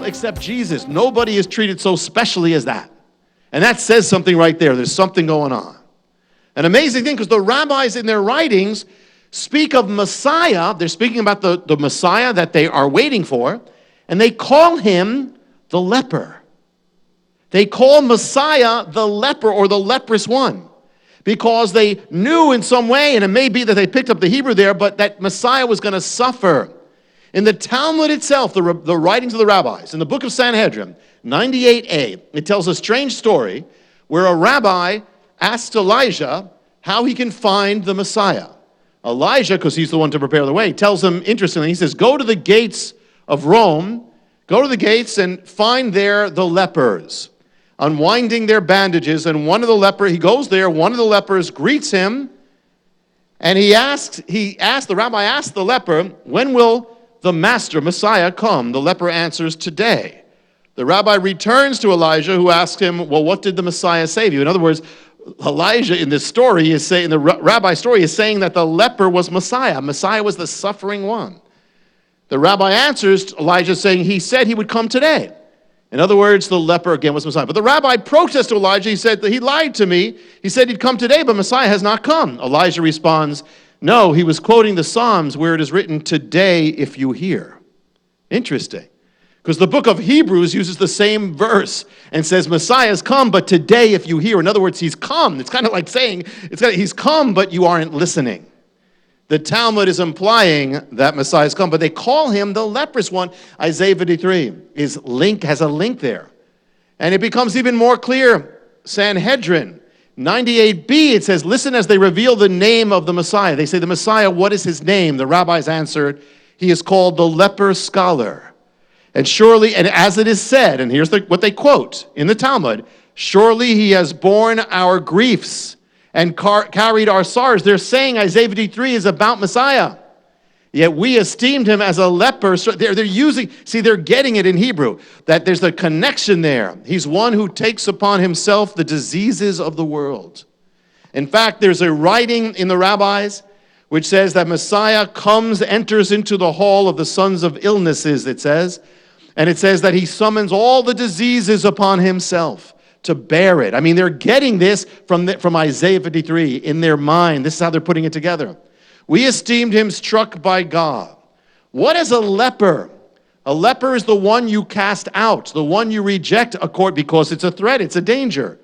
except Jesus. Nobody is treated so specially as that. And that says something right there. There's something going on. An amazing thing, because the rabbis in their writings speak of Messiah. They're speaking about the Messiah that they are waiting for, and they call him the leper. They call Messiah the leper, or the leprous one, because they knew in some way, and it may be that they picked up the Hebrew there, but that Messiah was going to suffer. In the Talmud itself, the writings of the rabbis, in the book of Sanhedrin, 98a, it tells a strange story where a rabbi asked Elijah how he can find the Messiah. Elijah, because he's the one to prepare the way, tells him, interestingly, he says, go to the gates of Rome, go to the gates and find there the lepers, unwinding their bandages, and he goes there, one of the lepers greets him, and the rabbi asked the leper, when will the master, Messiah, come? The leper answers, today. The rabbi returns to Elijah, who asks him, well, what did the Messiah say to you? In other words, Elijah in this story is saying, the rabbi story is saying that the leper was Messiah. Messiah was the suffering one. The rabbi answers Elijah saying he said he would come today. In other words, the leper again was Messiah. But the rabbi protests to Elijah. He said that he lied to me. He said he'd come today, but Messiah has not come. Elijah responds, no, he was quoting the Psalms where it is written, today if you hear. Interesting. Because the book of Hebrews uses the same verse and says, Messiah has come, but today if you hear. In other words, he's come. It's kind of like saying, he's come, but you aren't listening. The Talmud is implying that Messiah has come, but they call him the leprous one. Isaiah 53 has a link there. And it becomes even more clear. Sanhedrin 98b, it says, listen as they reveal the name of the Messiah. They say, the Messiah, what is his name? The rabbis answered, he is called the leper scholar. And surely, and as it is said, and here's what they quote in the Talmud, surely he has borne our griefs and carried our sorrows. They're saying Isaiah 53 is about Messiah. Yet we esteemed him as a leper. So they're getting it in Hebrew, that there's a connection there. He's one who takes upon himself the diseases of the world. In fact, there's a writing in the rabbis which says that Messiah enters into the hall of the sons of illnesses, it says. And it says that he summons all the diseases upon himself to bear it. I mean, they're getting this from Isaiah 53 in their mind. This is how they're putting it together. We esteemed him struck by God. What is a leper? A leper is the one you cast out, the one you reject because it's a threat, it's a danger.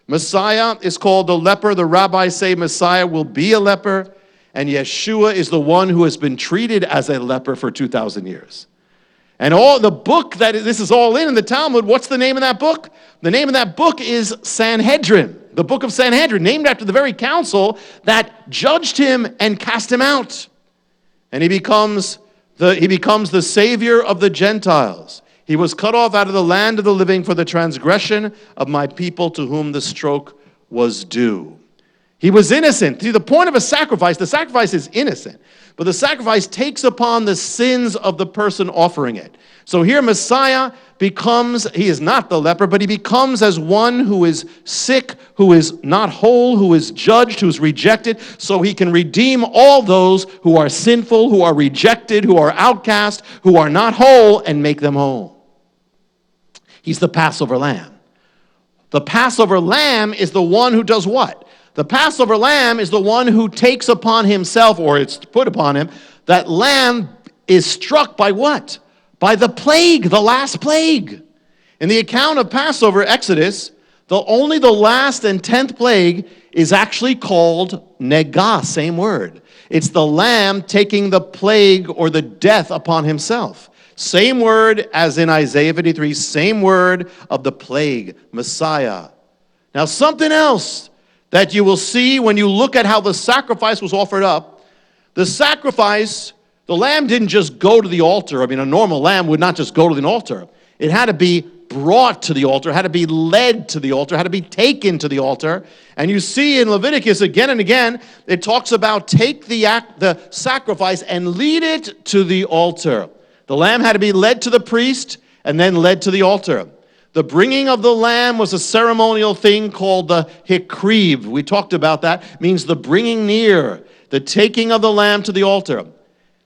Messiah is called the leper. The rabbis say Messiah will be a leper, and Yeshua is the one who has been treated as a leper for 2,000 years. And all the book that this is all in the Talmud, what's the name of that book? The name of that book is Sanhedrin, the book of Sanhedrin, named after the very council that judged him and cast him out. And he becomes the savior of the Gentiles. He was cut off out of the land of the living for the transgression of my people to whom the stroke was due. He was innocent. See, the point of the sacrifice is innocent. But the sacrifice takes upon the sins of the person offering it. So here Messiah he is not the leper, but he becomes as one who is sick, who is not whole, who is judged, who is rejected, so he can redeem all those who are sinful, who are rejected, who are outcast, who are not whole, and make them whole. He's the Passover lamb. The Passover lamb is the one who does what? The Passover lamb is the one who takes upon himself, or it's put upon him, that lamb is struck by what? By the plague, the last plague. In the account of Passover, Exodus, only the last and 10th plague is actually called negah, same word. It's the lamb taking the plague or the death upon himself. Same word as in Isaiah 53, same word of the plague, Messiah. Now something else that you will see when you look at how the sacrifice was offered up. The lamb didn't just go to the altar. I mean, a normal lamb would not just go to the altar. It had to be brought to the altar, had to be led to the altar, had to be taken to the altar. And you see in Leviticus again and again, it talks about take the sacrifice and lead it to the altar. The lamb had to be led to the priest and then led to the altar. The bringing of the lamb was a ceremonial thing called the hikriv. We talked about that. It means the bringing near, the taking of the lamb to the altar.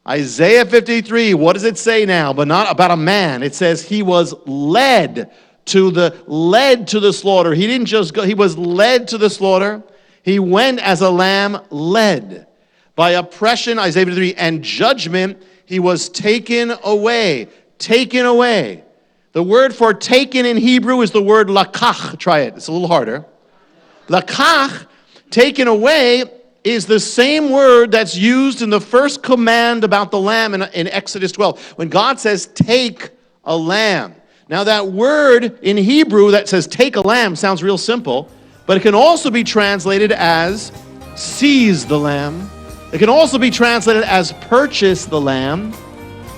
Isaiah 53, what does it say now? But not about a man. It says he was led to the slaughter. He didn't just go, he was led to the slaughter. He went as a lamb led. By oppression, Isaiah 53, and judgment, he was taken away. Taken away. The word for taken in Hebrew is the word lakach. Try it. It's a little harder. Lakach, taken away, is the same word that's used in the first command about the lamb in Exodus 12. When God says, take a lamb. Now that word in Hebrew that says take a lamb sounds real simple, but it can also be translated as seize the lamb. It can also be translated as purchase the lamb.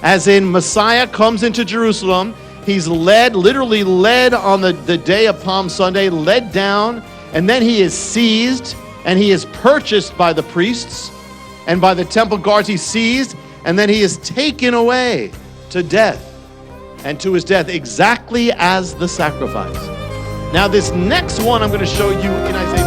As in Messiah comes into Jerusalem, he's led, literally led on the day of Palm Sunday, led down, and then he is seized, and he is purchased by the priests and by the temple guards. He's seized, and then he is taken away to death, and to his death exactly as the sacrifice. Now this next one I'm going to show you in Isaiah